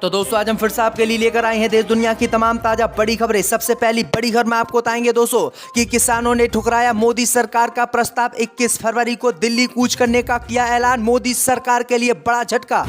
तो दोस्तों आज हम फिर से आपके लिए लेकर आए हैं देश दुनिया की तमाम ताजा बड़ी खबरें। सबसे पहली बड़ी खबर में आपको बताएंगे दोस्तों कि किसानों ने ठुकराया मोदी सरकार का प्रस्ताव। 21 फरवरी को दिल्ली कूच करने का किया ऐलान, मोदी सरकार के लिए बड़ा झटका।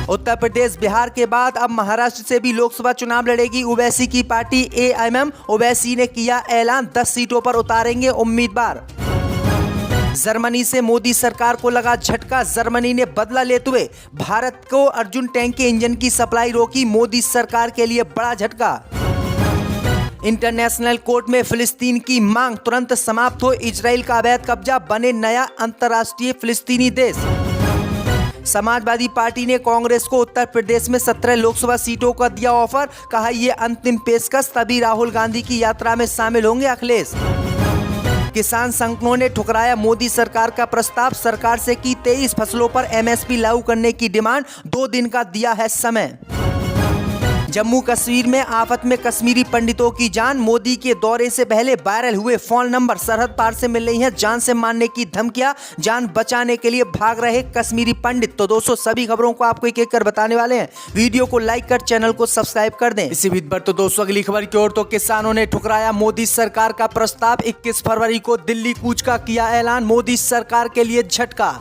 उत्तर प्रदेश बिहार के बाद अब महाराष्ट्र से भी लोकसभा चुनाव लड़ेगी ओवैसी की पार्टी AIM। ओवैसी ने किया ऐलान, 10 सीटों पर उतारेंगे उम्मीदवार। जर्मनी से मोदी सरकार को लगा झटका, जर्मनी ने बदला लेते हुए भारत को अर्जुन टैंक के इंजन की सप्लाई रोकी, मोदी सरकार के लिए बड़ा झटका। इंटरनेशनल कोर्ट में फिलिस्तीन की मांग, तुरंत समाप्त हो इजराइल का अवैध कब्जा, बने नया अंतर्राष्ट्रीय फिलिस्तीनी देश। समाजवादी पार्टी ने कांग्रेस को उत्तर प्रदेश में 17 लोकसभा सीटों का दिया ऑफर, कहा यह अंतिम पेशकश, तभी राहुल गांधी की यात्रा में शामिल होंगे अखिलेश। किसान संगठनों ने ठुकराया मोदी सरकार का प्रस्ताव, सरकार से की 23 फसलों पर MSP लागू करने की डिमांड, 2 दिन का दिया है समय। जम्मू कश्मीर में आफत में कश्मीरी पंडितों की जान, मोदी के दौरे से पहले वायरल हुए फोन नंबर, सरहद पार से मिल रही हैं जान से मारने की धमकियां, जान बचाने के लिए भाग रहे कश्मीरी पंडित। तो दोस्तों सभी खबरों को आपको एक एक कर बताने वाले हैं, वीडियो को लाइक कर चैनल को सब्सक्राइब कर दें। इसी बीच पर तो दोस्तों अगली खबर की ओर, तो किसानों ने ठुकराया मोदी सरकार का प्रस्ताव, 21 फरवरी को दिल्ली कूच का किया ऐलान, मोदी सरकार के लिए झटका।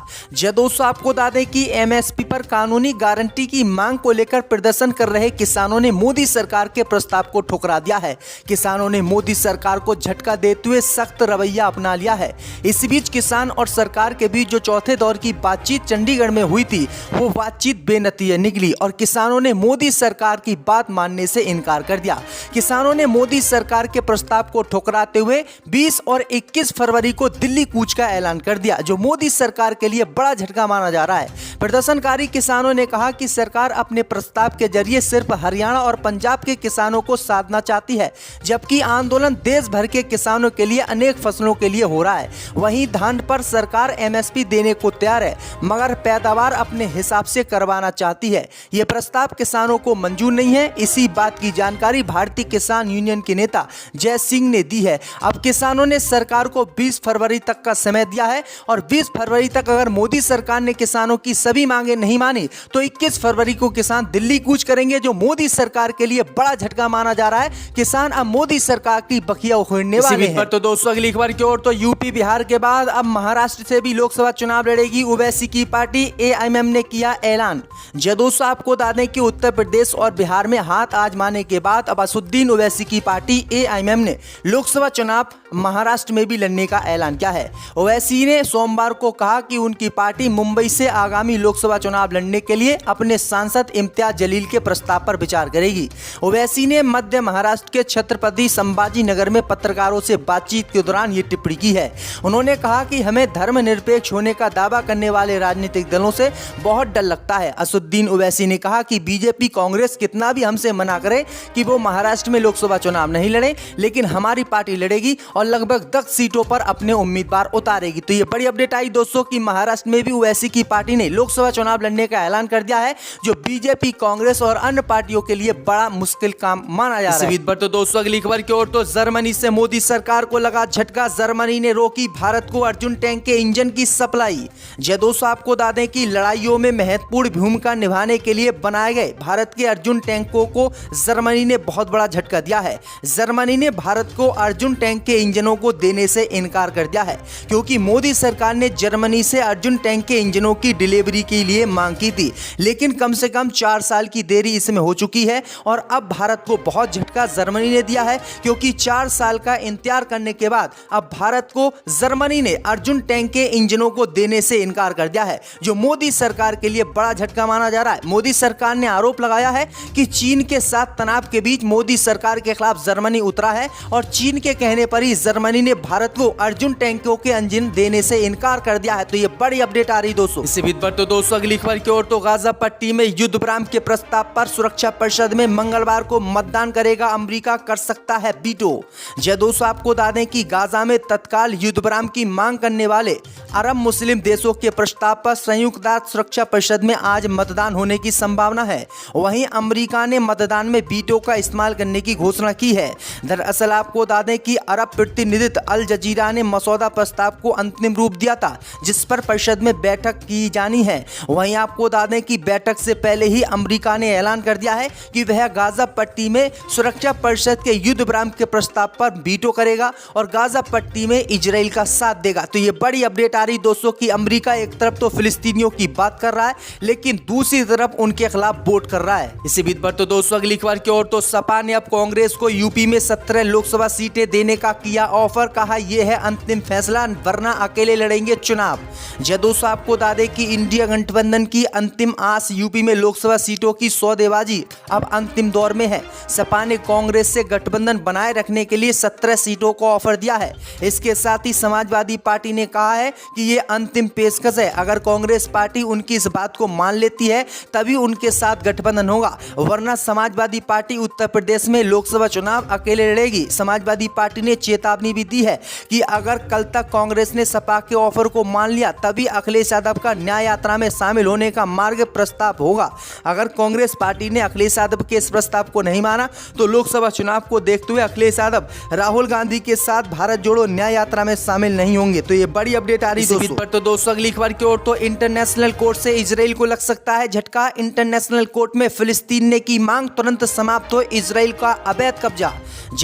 दोस्तों आपको बता दें कि MSP पर कानूनी गारंटी की मांग को लेकर प्रदर्शन कर रहे किसानों ने मोदी सरकार के प्रस्ताव को ठुकरा दिया है। किसानों ने मोदी सरकार को झटका देते हुए सख्त रवैया अपना लिया है। इसी बीच किसान और सरकार के बीच जो चौथे दौर की बातचीत चंडीगढ़ में हुई थी, वो बातचीत बेनतीजा निकली और किसानों ने मोदी सरकार की बात मानने से इनकार कर दिया। किसानों ने मोदी सरकार के प्रस्ताव को ठुकराते हुए 20 और 21 फरवरी को दिल्ली कूच का ऐलान कर दिया, जो मोदी सरकार के लिए बड़ा झटका माना जा रहा है। प्रदर्शनकारी किसानों ने कहा कि सरकार अपने प्रस्ताव के जरिए सिर्फ हरियाणा और पंजाब के किसानों को साधना चाहती है, जबकि आंदोलन देश भर के किसानों के लिए अनेक फसलों के लिए हो रहा है। वहीं धान पर सरकार MSP देने को तैयार है, मगर पैदावार अपने हिसाब से करवाना चाहती है। यह प्रस्ताव किसानों को मंजूर नहीं है। इसी बात की जानकारी भारतीय किसान यूनियन के नेता जय सिंह ने दी है। अब किसानों ने सरकार को 20 फरवरी तक का समय दिया है और 20 फरवरी तक अगर मोदी सरकार ने किसानों की सभी मांगे नहीं मानी तो 21 फरवरी को किसान दिल्ली कूच करेंगे, जो मोदी सरकार के लिए बड़ा झटका माना जा रहा है। किसान अब मोदी सरकार की बखिया उखड़ने वाले हैं। तो दोस्तों अगली खबर की ओर, तो यूपी बिहार के बाद अब महाराष्ट्र से भी लोकसभा चुनाव लड़ेगी ओवैसी की पार्टी AIM ने किया ऐलान। दोस्तों आपको बता दें कि उत्तर प्रदेश और बिहार में हाथ आजमाने के बाद अब असदुद्दीन ओवैसी की पार्टी AIM ने लोकसभा चुनाव महाराष्ट्र में भी लड़ने का ऐलान किया है। ओवैसी ने सोमवार को कहा कि उनकी पार्टी मुंबई से आगामी लोकसभा चुनाव लड़ने के लिए अपने सांसद इम्तियाज जलील के प्रस्ताव पर विचार करेगी। ओवैसी ने मध्य महाराष्ट्र के छत्रपति संभाजी नगर में पत्रकारों से बातचीत के दौरान ये टिप्पणी की है। उन्होंने कहा कि हमें धर्मनिरपेक्ष होने का दावा करने वाले राजनीतिक दलों से बहुत डर लगता है। असदुद्दीन ओवैसी ने कहा कि बीजेपी कांग्रेस कितना भी हमसे मना करे कि वो महाराष्ट्र में लोकसभा चुनाव नहीं लड़े, लेकिन हमारी पार्टी लड़ेगी और लगभग 10 सीटों पर अपने उम्मीदवार उतारेगी। तो ये बड़ी अपडेट आई दोस्तों कि महाराष्ट्र में भी ओवैसी की पार्टी ने लोकसभा चुनाव लड़ने का ऐलान कर दिया है, जो बीजेपी कांग्रेस और अन्य पार्टियों के लिए बड़ा मुश्किल काम माना जा रहा है। पर तो दोस्तों अगली खबर की ओर, तो जर्मनी से मोदी सरकार को लगा झटका, जर्मनी ने रोकी भारत को अर्जुन टैंक के इंजन की सप्लाई। दोस्तों आपको बता दें कि लड़ाइयों में महत्वपूर्ण भूमिका निभाने के लिए बनाए गए भारत के अर्जुन टैंकों को जर्मनी ने बहुत बड़ा झटका दिया है। जर्मनी ने भारत को अर्जुन टैंक के इंजनों को देने से इनकार कर दिया है, क्योंकि मोदी सरकार ने जर्मनी से अर्जुन टैंक के इंजनों की डिलीवरी के लिए मांग की थी, लेकिन कम से कम 4 साल की देरी इसमें हो चुकी है और अब भारत को बहुत झटका जर्मनी ने दिया है, क्योंकि 4 साल का इंतजार करने के बाद अब भारत को जर्मनी ने अर्जुन टैंक के इंजनों को देने से इनकार कर दिया है, जो मोदी सरकार के लिए बड़ा झटका माना जा रहा है। मोदी सरकार ने आरोप लगाया है कि चीन के साथ तनाव के बीच मोदी सरकार के खिलाफ जर्मनी उतरा है और चीन के कहने पर ही जर्मनी ने भारत को अर्जुन टैंकों के इंजन देने से इनकार कर दिया है। तो ये बड़ी अपडेट आ रही दोस्तों। इसी बीच पर तो दोस्तों अगली खबर की ओर, तो गाजा पट्टी में युद्ध विराम के प्रस्ताव पर सुरक्षा परिषद में मंगलवार को मतदान करेगा अमेरिका, कर सकता है वीटो। दोस्तों आपको बता दें कि गाजा में तत्काल युद्ध विराम की मांग करने वाले अरब मुस्लिम देशों के प्रस्ताव पर संयुक्त राष्ट्र सुरक्षा परिषद में आज मतदान होने की संभावना है। वहीं अमेरिका ने मतदान में वीटो का इस्तेमाल करने की घोषणा की है। दरअसल आपको बता दें कि अरब प्रतिनिधित्व अल जजीरा ने मसौदा प्रस्ताव को अंतिम रूप दिया था, जिस पर परिषद में बैठक की जानी है। वहीं आपको बता दें कि बैठक से पहले ही अमेरिका ने ऐलान कर दिया है कि वह गाजा पट्टी में सुरक्षा परिषद के युद्ध विराम के प्रस्ताव पर वीटो करेगा और गाजा पट्टी में इजराइल का साथ देगा। तो ये बड़ी अपडेट आ रही दोस्तों कि अमेरिका एक तरफ तो फिलिस्तीनियों की बात कर रहा है, लेकिन दूसरी तरफ उनके खिलाफ वोट कर रहा है। इसी बीच पर तो दोस्तों अगली खबर की ओर, तो सपा ने अब कांग्रेस को यूपी में 17 लोकसभा सीटें देने का किया ऑफर। कहा यह है अंतिम फैसला, वरना अकेले लड़ेंगे चुनाव। दोस्तों आपको बता दें कि इंडिया गठबंधन की अंतिम आस यूपी में लोकसभा सीटों की सौदेबाजी अब अंतिम दौर में है। सपा ने कांग्रेस से गठबंधन बनाए रखने के लिए 17 सीटों को ऑफर दिया है। इसके साथ ही समाजवादी पार्टी ने कहा है कि ये अंतिम पेशकश है। अगर कांग्रेस पार्टी उनकी इस बात को मान लेती है तभी उनके साथ गठबंधन होगा, वरना समाजवादी पार्टी उत्तर प्रदेश में लोकसभा चुनाव अकेले लड़ेगी। समाजवादी पार्टी ने चेतावनी भी दी है कि अगर कल तक कांग्रेस ने सपा के ऑफर को मान लिया तभी अखिलेश यादव का न्याय यात्रा में शामिल होने का मार्ग प्रस्ताव होगा। अगर कांग्रेस पार्टी ने अखिलेश यादव के इस प्रस्ताव को नहीं माना तो लोकसभा चुनाव को देखते हुए अखिलेश यादव राहुल गांधी के साथ भारत जोड़ो न्याय यात्रा में शामिल नहीं होंगे। तो ये बड़ी अपडेट आ रही है पर तो दोस्तों अगली खबर की ओर, तो इंटरनेशनल कोर्ट से इजराइल को लग सकता है झटका। इंटरनेशनल कोर्ट में फिलिस्तीन ने की मांग, तुरंत समाप्त हो इजराइल का अवैध कब्जा।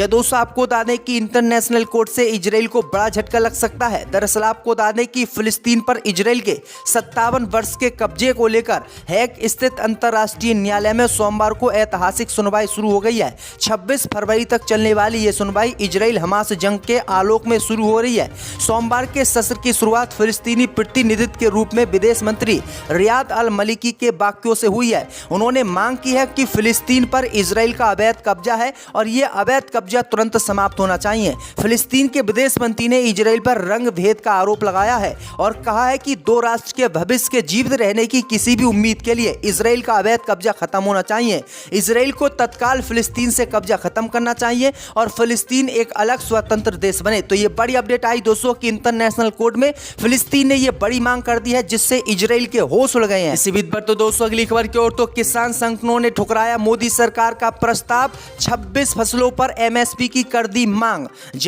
दोस्तों आपको बता दें कि इंटरनेशनल कोर्ट से इजराइल को बड़ा झटका लग सकता है। दरअसल आपको बता दें कि फिलिस्तीन पर इजराइल के 57 वर्ष के कब्जे को लेकर हैग स्थित अंतर्राष्ट्रीय न्यायालय में सोमवार को ऐतिहासिक सुनवाई शुरू हो गई है। 26 फरवरी तक चलने वाली ये सुनवाई इजराइल हमास जंग के आलोक में शुरू हो रही है। सोमवार के सत्र की शुरुआत फिलिस्तीनी प्रतिनिधित्व के रूप में विदेश मंत्री रियाद अल मलिकी के वाक्यों से हुई है। उन्होंने मांग की है कि फिलिस्तीन पर इजराइल का अवैध कब्जा है और ये अवैध कब्जा तुरंत समाप्त होना चाहिए। फिलिस्तीन के विदेश मंत्री ने इजराइल पर रंग भेद का आरोप लगाया है और कहा है कि दो राष्ट्र के भविष्य के जीवित रहने की किसी भी उम्मीद के लिए इजराइल का अवैध कब्जा खत्म होना चाहिए। इजराइल को तत्काल फिलिस्तीन से कब्जा खत्म करना चाहिए और फिलिस्तीन एक अलग स्वतंत्र देश बने। तो ये बड़ी अपडेट आई दोस्तों कि इंटरनेशनल कोर्ट में फिलिस्तीन ने ये बड़ी मांग कर दी है, जिससे इजराइल के होश उड़ गए हैं। इसी बीच पर तो दोस्तों अगली खबर की ओर, तो किसान संगठनों ने ठुकराया मोदी सरकार का प्रस्ताव। 26 फसलों पर एमएसपी की कर दी मांग।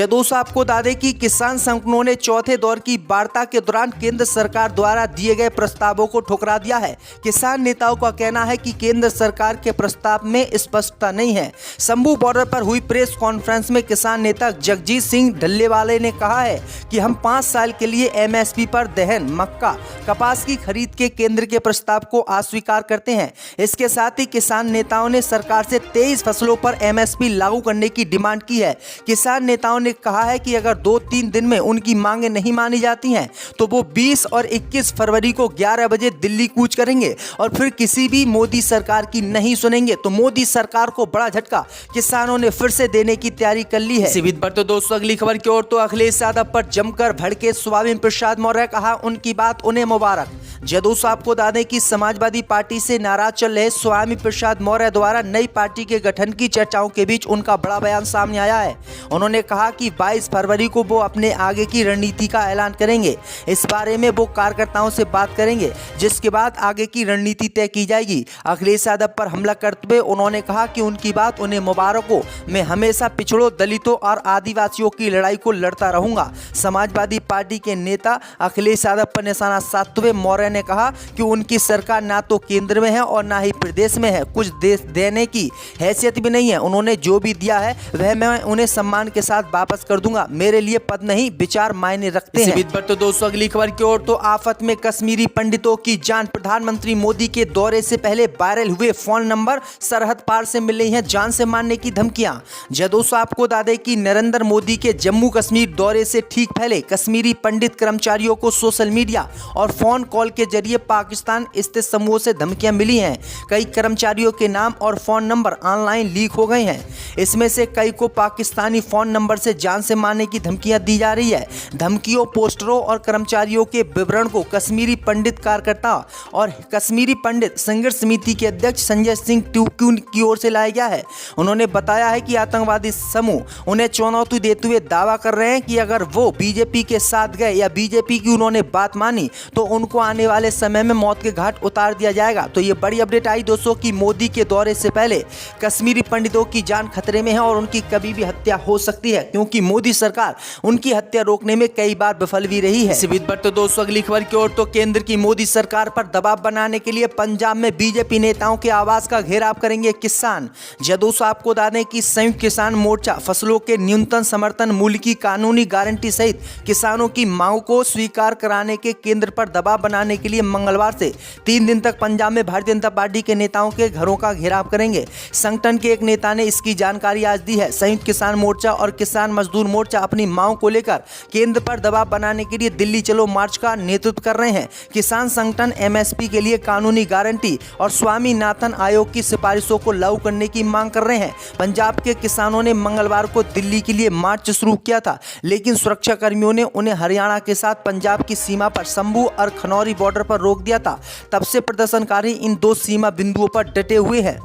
दोस्तों आपको बता दें कि किसान संगठनों ने चौथे दौर की वार्ता के दौरान केंद्र सरकार द्वारा दिए गए प्रस्तावों को ठुकरा दिया है। किसान नेताओं का कहना है कि केंद्र सरकार के प्रस्ताव में स्पष्टता नहीं है। शंभू बॉर्डर पर हुई प्रेस कॉन्फ्रेंस में किसान नेता जगजीत सिंह ढल्लेवाले ने कहा है कि हम 5 साल के लिए एमएसपी पर दलहन, मक्का, कपास की खरीद के केंद्र के प्रस्ताव को अस्वीकार करते हैं। इसके साथ ही किसान नेताओं ने सरकार से 23 फसलों पर एमएसपी लागू करने की डिमांड की है। किसान नेताओं ने कहा है कि अगर 2-3 दिन में उनकी मांगें नहीं मानी जाती हैं तो वो 20 और 21 फरवरी को 11 बजे दिल्ली कूच करेंगे और फिर किसी भी मोदी सरकार की नहीं सुनेंगे। तो मोदी सरकार को बड़ा झटका किसानों ने फिर से देने की तैयारी कर ली है। इसी बीच पर तो दोस्तों अगली खबर की ओर, तो अखिलेश यादव पर जमकर भड़के स्वामी प्रसाद मौर्य, कहा उनकी बात उन्हें मुबारक। दोस्तों आपको बता दें कि समाजवादी पार्टी से नाराज चल रहे स्वामी प्रसाद मौर्य द्वारा नई पार्टी के गठन की चर्चाओं के बीच उनका बड़ा बयान सामने आया है। उन्होंने कहा कि 22 फरवरी को वो अपने आगे की रणनीति का ऐलान करेंगे। इस बारे में वो कार्यकर्ताओं से बात करेंगे, जिसके बाद आगे की रणनीति तय की जाएगी। अखिलेश यादव पर हमला करते हुए उन्होंने कहा कि उनकी बात उन्हें मुबारक हो। मैं हमेशा पिछड़ों, दलितों और आदिवासियों की लड़ाई को लड़ता रहूंगा। समाजवादी पार्टी के नेता अखिलेश यादव पर निशाना साधते हुए मौर्य ने कहा कि उनकी सरकार ना तो केंद्र में है और ना ही प्रदेश में है, कुछ देश देने की हैसियत भी नहीं है। उन्होंने जो भी दिया है वह मैं उन्हें सम्मान के साथ वापस कर दूंगा। मेरे लिए पद नहीं, विचार मायने रखते हैं। इसी पर तो दोस्तों अगली खबर की ओर, तो आफत में कश्मीरी पंडितों की जान। प्रधानमंत्री मोदी के दौरे से पहले वायरल हुए फोन नंबर, सरहद पार से मिल रही हैं जान से मारने की धमकियां। दोस्तों आपको बता दें कि नरेंद्र मोदी के जम्मू कश्मीर दौरे से ठीक पहले कश्मीरी पंडित कर्मचारियों को सोशल मीडिया और फोन कॉल के जरिए पाकिस्तान स्थित समूह से धमकियां मिली हैं। कई कर्मचारियों के नाम और फोन नंबर ऑनलाइन लीक हो गए हैं। इसमें से कई को पाकिस्तानी फोन नंबर से जान से मारने की धमकियां दी जा रही है। धमकियों, पोस्टरों और कर्मचारियों के विवरण को कश्मीरी पंडित कार्यकर्ता और कश्मीरी पंडित संघर्ष समिति के अध्यक्ष संजय सिंह टूक्यून की ओर से लाया गया है। उन्होंने बताया है कि आतंकवादी समूह उन्हें चुनौती देते हुए दावा कर रहे हैं कि अगर वो बीजेपी के साथ गए या बीजेपी की उन्होंने बात मानी तो उनको आने वाले समय में मौत के घाट उतार दिया जाएगा। तो ये बड़ी अपडेट आई दोस्तों कि मोदी के दौरे से पहले कश्मीरी पंडितों की जान खतरे में है और उनकी कभी भी हत्या हो सकती है, क्योंकि मोदी सरकार उनकी हत्या रोकने में कई बार विफल भी रही है। इसी बीच बढ़ते दोस्तों अगली खबर की ओर, तो केंद्र की मोदी सरकार पर दबाव बनाने के लिए पंजाब में बीजेपी नेताओं के आवास का घेराव करेंगे किसान। दोस्तों आपको बता दें कि संयुक्त किसान मोर्चा फसलों के न्यूनतम समर्थन मूल्य की कानूनी गारंटी सहित किसानों की मांग को स्वीकार कराने के केंद्र पर दबाव बनाने के लिए मंगलवार से 3 दिन तक पंजाब में भारतीय जनता पार्टी के नेताओं के घरों का घेराव करेंगे। संगठन के एक नेता ने इसकी जानकारी आज दी है। संयुक्त किसान मोर्चा और किसान मजदूर मोर्चा अपनी मांग को लेकर केंद्र पर दबाव बनाने के लिए दिल्ली चलो मार्च का नेतृत्व कर रहे हैं। किसान संगठन एमएसपी के लिए कानूनी गारंटी और स्वामीनाथन आयोग की सिफारिशों को लागू करने की मांग कर रहे हैं। पंजाब के किसानों ने मंगलवार को दिल्ली के लिए मार्च शुरू किया था, लेकिन सुरक्षा कर्मियों ने उन्हें हरियाणा के साथ पंजाब की सीमा पर शंभू और खनौरी बॉर्डर पर रोक दिया था। तब से प्रदर्शनकारी इन 2 सीमा बिंदुओं पर डटे हुए हैं।